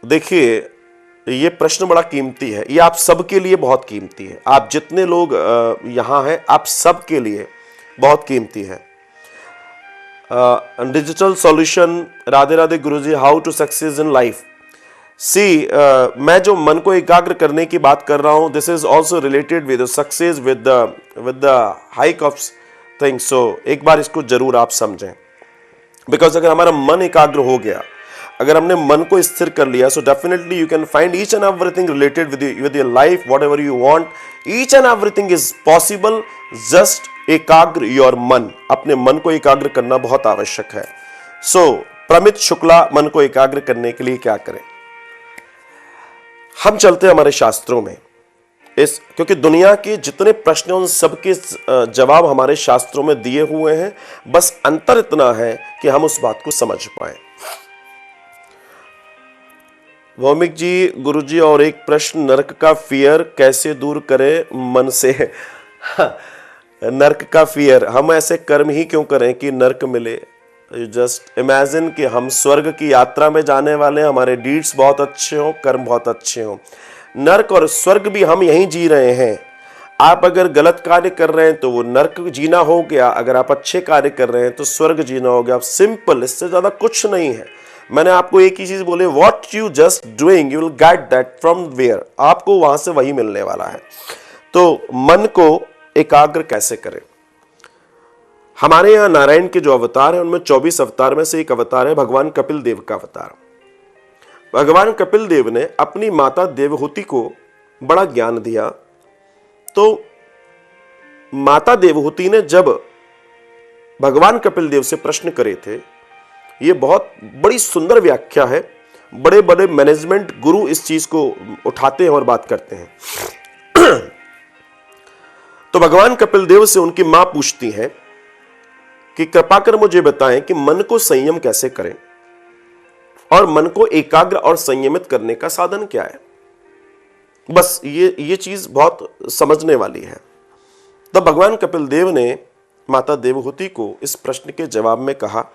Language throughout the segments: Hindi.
देखिए, ये प्रश्न बड़ा कीमती है। ये आप सबके लिए बहुत कीमती है। आप जितने लोग यहाँ हैं, आप सबके लिए बहुत कीमती है। Digital solution, Radhe Radhe Guruji, how to success in life. See, मैं जो मन को एकाग्र करने की बात कर रहा हूं, this is also related with success, with the hike of things. So एक बार इसको जरूर आप समझें, बिकॉज अगर हमारा मन एकाग्र हो गया, अगर हमने मन को स्थिर कर लिया, so definitely you can find each and everything related with your life, what ever you want, each and everything is possible. Just एकाग्र योर मन, अपने मन को एकाग्र करना बहुत आवश्यक है। सो प्रमित शुक्ला मन को एकाग्र करने के लिए क्या करें? हम चलते हैं हमारे शास्त्रों में, क्योंकि दुनिया के जितने प्रश्न हैं उन सबके जवाब हमारे शास्त्रों में दिए हुए हैं। बस अंतर इतना है कि हम उस बात को समझ पाए। भौमिक जी, गुरुजी, और एक प्रश्न, नरक का फियर कैसे दूर करें मन से? नरक का फियर, हम ऐसे कर्म ही क्यों करें कि नरक मिले? जस्ट इमेजिन कि हम स्वर्ग की यात्रा में जाने वाले हैं, हमारे डीड्स बहुत अच्छे हों, कर्म बहुत अच्छे हों। नरक और स्वर्ग भी हम यहीं जी रहे हैं। आप अगर गलत कार्य कर रहे हैं तो वो नरक जीना हो गया, अगर आप अच्छे कार्य कर रहे हैं तो स्वर्ग जीना हो गया। सिंपल, इससे ज्यादा कुछ नहीं है। मैंने आपको एक ही चीज बोले, what you just doing you will get that from where, आपको वहां से वही मिलने वाला है। तो मन को एकाग्र कैसे करें? हमारे यहाँ नारायण के जो अवतार है उनमें 24 अवतार में से एक अवतार है भगवान कपिल देव का अवतार। भगवान कपिल देव ने अपनी माता देवहूति को बड़ा ज्ञान दिया। तो माता देवहूति ने जब भगवान कपिल देव से प्रश्न करे थे, ये बहुत बड़ी सुंदर व्याख्या है, बड़े बड़े मैनेजमेंट गुरु इस चीज को उठाते हैं और बात करते हैं। तो भगवान कपिल देव से उनकी मां पूछती हैं कि कृपा कर मुझे बताएं कि मन को संयम कैसे करें और मन को एकाग्र और संयमित करने का साधन क्या है। बस ये चीज बहुत समझने वाली है। तब भगवान कपिल देव ने माता देवहूति को इस प्रश्न के जवाब में कहा,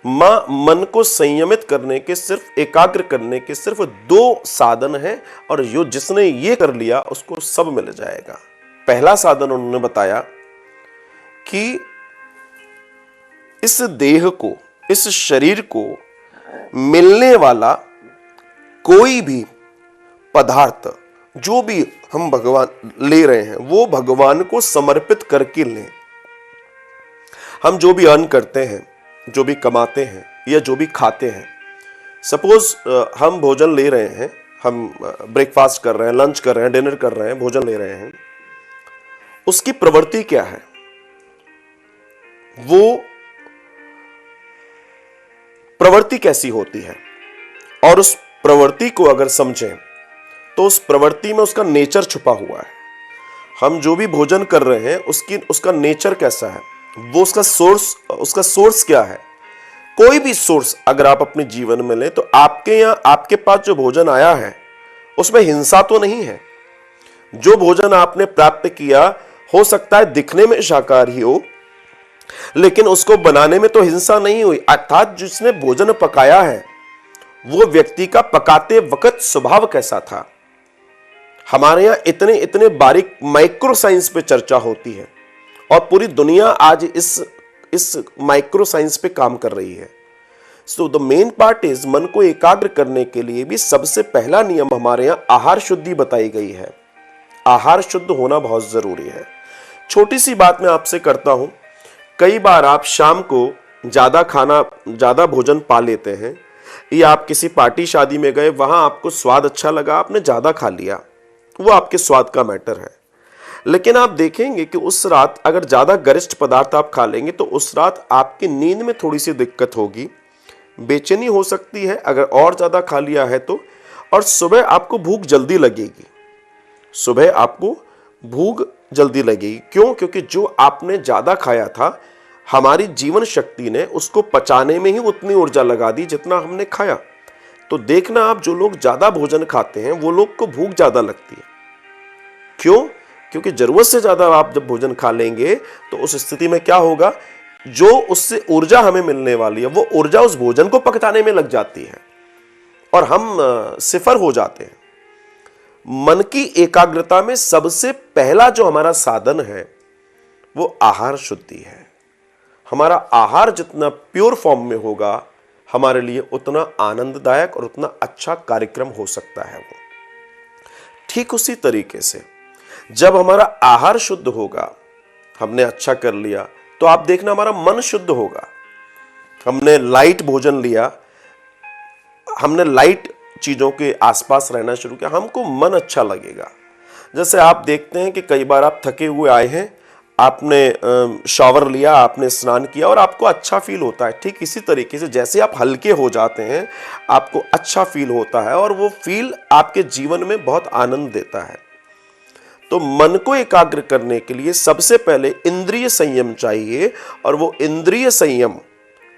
मां, मन को संयमित करने के, सिर्फ एकाग्र करने के सिर्फ 2 साधन हैं, और जो जिसने ये कर लिया उसको सब मिल जाएगा। पहला साधन उन्होंने बताया कि इस देह को, इस शरीर को मिलने वाला कोई भी पदार्थ, जो भी हम भगवान ले रहे हैं, वो भगवान को समर्पित करके लें। हम जो भी अर्न करते हैं, जो भी कमाते हैं या जो भी खाते हैं, सपोज हम भोजन ले रहे हैं, हम ब्रेकफास्ट कर रहे हैं, लंच कर रहे हैं, डिनर कर रहे हैं, भोजन ले रहे हैं, उसकी प्रवृत्ति क्या है? वो प्रवृत्ति कैसी होती है? और उस प्रवृत्ति को अगर समझें तो उस प्रवृत्ति में उसका नेचर छुपा हुआ है। हम जो भी भोजन कर रहे हैं उसका नेचर कैसा है, वो उसका सोर्स क्या है? कोई भी सोर्स अगर आप अपने जीवन में लें तो आपके पास जो भोजन आया है उसमें हिंसा तो नहीं है। जो भोजन आपने प्राप्त किया, हो सकता है दिखने में शाकाहारी हो, लेकिन उसको बनाने में तो हिंसा नहीं हुई। अर्थात जिसने भोजन पकाया है वो व्यक्ति का पकाते वक्त स्वभाव कैसा था। हमारे यहां इतने इतने बारीक माइक्रो साइंस पे चर्चा होती है और पूरी दुनिया आज इस माइक्रो साइंस पे काम कर रही है। So the main part is, मन को एकाग्र करने के लिए भी सबसे पहला नियम हमारे यहां आहार शुद्धि बताई गई है। आहार शुद्ध होना बहुत जरूरी है। छोटी सी बात मैं आपसे करता हूं, कई बार आप शाम को ज्यादा भोजन पा लेते हैं, या आप किसी पार्टी शादी में गए, वहां आपको स्वाद अच्छा लगा, आपने ज्यादा खा लिया, वो आपके स्वाद का मैटर है। लेकिन आप देखेंगे कि उस रात अगर ज्यादा गरिष्ठ पदार्थ आप खा लेंगे तो उस रात आपकी नींद में थोड़ी सी दिक्कत होगी, बेचैनी हो सकती है अगर और ज्यादा खा लिया है तो, और सुबह आपको भूख जल्दी लगेगी। क्यों? क्योंकि जो आपने ज्यादा खाया था, हमारी जीवन शक्ति ने उसको पचाने में ही उतनी ऊर्जा लगा दी जितना हमने खाया। तो देखना आप, जो लोग ज्यादा भोजन खाते हैं वो लोग को भूख ज्यादा लगती है। क्यों? क्योंकि जरूरत से ज्यादा आप जब भोजन खा लेंगे तो उस स्थिति में क्या होगा, जो उससे ऊर्जा हमें मिलने वाली है वो ऊर्जा उस भोजन को पकाने में लग जाती है। और हम सिफर हो जाते हैं। मन की एकाग्रता में सबसे पहला जो हमारा साधन है वो आहार शुद्धि है। हमारा आहार जितना प्योर फॉर्म में होगा हमारे लिए उतना आनंददायक और उतना अच्छा कार्यक्रम हो सकता है वो। ठीक उसी तरीके से जब हमारा आहार शुद्ध होगा, हमने अच्छा कर लिया, तो आप देखना हमारा मन शुद्ध होगा। हमने लाइट भोजन लिया, हमने लाइट चीजों के आसपास रहना शुरू किया, हमको मन अच्छा लगेगा। जैसे आप देखते हैं कि कई बार आप थके हुए आए हैं, आपने शॉवर लिया, आपने स्नान किया और आपको अच्छा फील होता है। ठीक इसी तरीके से जैसे आप हल्के हो जाते हैं आपको अच्छा फील होता है और वो फील आपके जीवन में बहुत आनंद देता है। तो मन को एकाग्र करने के लिए सबसे पहले इंद्रिय संयम चाहिए, और वो इंद्रिय संयम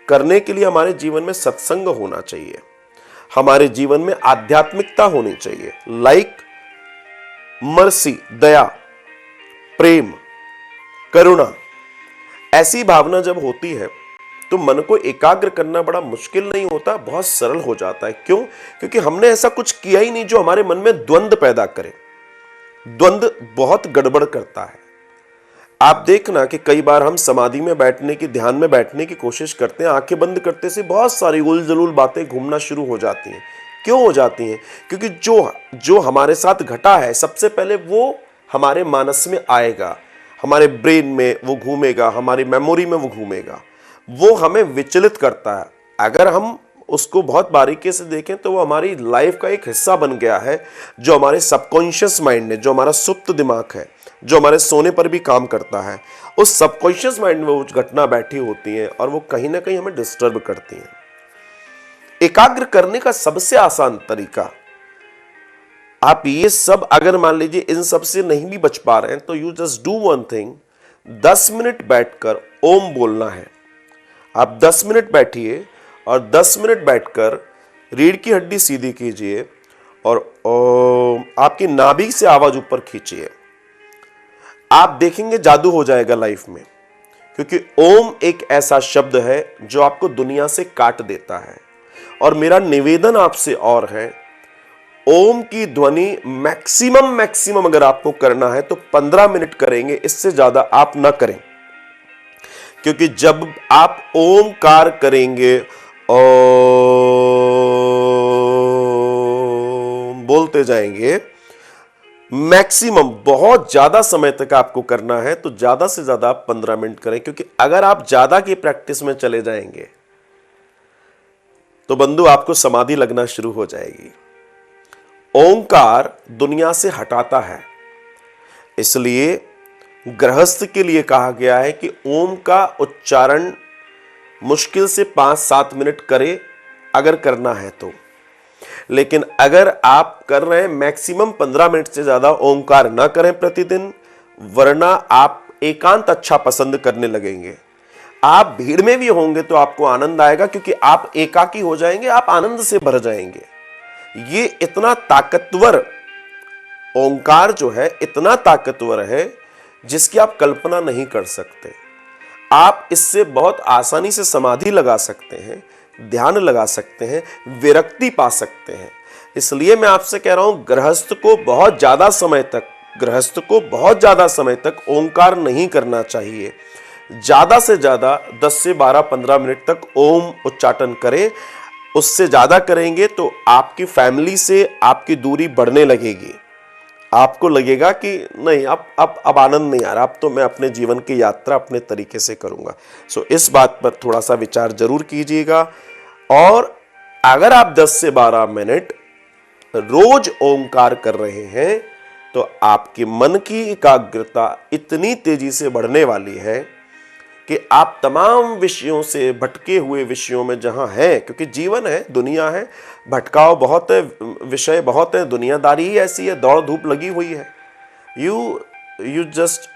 करने के लिए हमारे जीवन में सत्संग होना चाहिए, हमारे जीवन में आध्यात्मिकता होनी चाहिए। लाइक मर्सी, दया, प्रेम, करुणा, ऐसी भावना जब होती है तो मन को एकाग्र करना बड़ा मुश्किल नहीं होता, बहुत सरल हो जाता है। क्यों? क्योंकि हमने ऐसा कुछ किया ही नहीं जो हमारे मन में द्वंद्व पैदा करे। द्वंद्व बहुत गड़बड़ करता है। आप देखना कि कई बार हम समाधि में बैठने की, ध्यान में बैठने की कोशिश करते हैं, आंखें बंद करते से बहुत सारी उल जलूल बातें घूमना शुरू हो जाती हैं। क्यों हो जाती हैं? क्योंकि जो हमारे साथ घटा है सबसे पहले वो हमारे मानस में आएगा, हमारे ब्रेन में वो घूमेगा, हमारी मेमोरी में वो घूमेगा, वो हमें विचलित करता है। अगर हम उसको बहुत बारीकी से देखें तो वो हमारी लाइफ का एक हिस्सा बन गया है, जो हमारे सबकॉन्शियस माइंड ने, जो हमारा सुप्त दिमाग है, जो हमारे सोने पर भी काम करता है, उस सबकॉन्शियस माइंड में वो घटना बैठी होती हैं और वो कहीं ना कहीं हमें डिस्टर्ब करती हैं। एकाग्र करने का सबसे आसान तरीका, आप ये सब अगर मान लीजिए इन सब से नहीं भी बच पा रहे हैं तो you just do one thing, 10 minute बैठकर ओम बोलना है। आप 10 मिनट बैठिए और 10 मिनट बैठकर रीढ़ की हड्डी सीधी कीजिए और ओम, आपकी नाभि से आवाज ऊपर खींचिए। आप देखेंगे जादू हो जाएगा लाइफ में, क्योंकि ओम एक ऐसा शब्द है जो आपको दुनिया से काट देता है। और मेरा निवेदन आपसे और है, ओम की ध्वनि मैक्सिमम अगर आपको करना है तो 15 मिनट करेंगे, इससे ज्यादा आप ना करें। क्योंकि जब आप ओमकार करेंगे, ओम बोलते जाएंगे, मैक्सिमम बहुत ज्यादा समय तक आपको करना है तो ज्यादा से ज्यादा आप 15 मिनट करें। क्योंकि अगर आप ज्यादा की प्रैक्टिस में चले जाएंगे तो बंधु आपको समाधि लगना शुरू हो जाएगी। ओंकार दुनिया से हटाता है, इसलिए गृहस्थ के लिए कहा गया है कि ओम का उच्चारण मुश्किल से 5-7 मिनट करे अगर करना है तो। लेकिन अगर आप कर रहे हैं मैक्सिमम 15 मिनट से ज्यादा ओंकार ना करें प्रतिदिन, वरना आप एकांत अच्छा पसंद करने लगेंगे। आप भीड़ में भी होंगे तो आपको आनंद आएगा, क्योंकि आप एकाकी हो जाएंगे, आप आनंद से भर जाएंगे। ये इतना ताकतवर ओंकार जो है, इतना ताकतवर है जिसकी आप कल्पना नहीं कर सकते। आप इससे बहुत आसानी से समाधि लगा सकते हैं, ध्यान लगा सकते हैं, विरक्ति पा सकते हैं। इसलिए मैं आपसे कह रहा हूं, गृहस्थ को बहुत ज्यादा समय तक ओंकार नहीं करना चाहिए। ज्यादा से ज्यादा 10 से 12-15 मिनट तक ओम उच्चाटन करें। उससे ज्यादा करेंगे तो आपकी फैमिली से आपकी दूरी बढ़ने लगेगी। आपको लगेगा कि नहीं, अब आनंद नहीं आ रहा, अब तो मैं अपने जीवन की यात्रा अपने तरीके से करूंगा। सो इस बात पर थोड़ा सा विचार जरूर कीजिएगा। और अगर आप 10 से 12 मिनट रोज ओंकार कर रहे हैं तो आपके मन की एकाग्रता इतनी तेजी से बढ़ने वाली है कि आप तमाम विषयों से, भटके हुए विषयों में जहां हैं, क्योंकि जीवन है, दुनिया है, भटकाव बहुत है, विषय बहुत है, दुनियादारी ही ऐसी है, दौड़ धूप लगी हुई है। यू जस्ट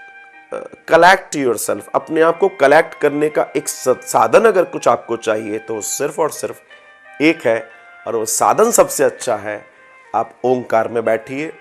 कलेक्ट योरसेल्फ, अपने आप को कलेक्ट करने का एक साधन अगर कुछ आपको चाहिए तो सिर्फ और सिर्फ एक है, और वो साधन सबसे अच्छा है, आप ओंकार में बैठिए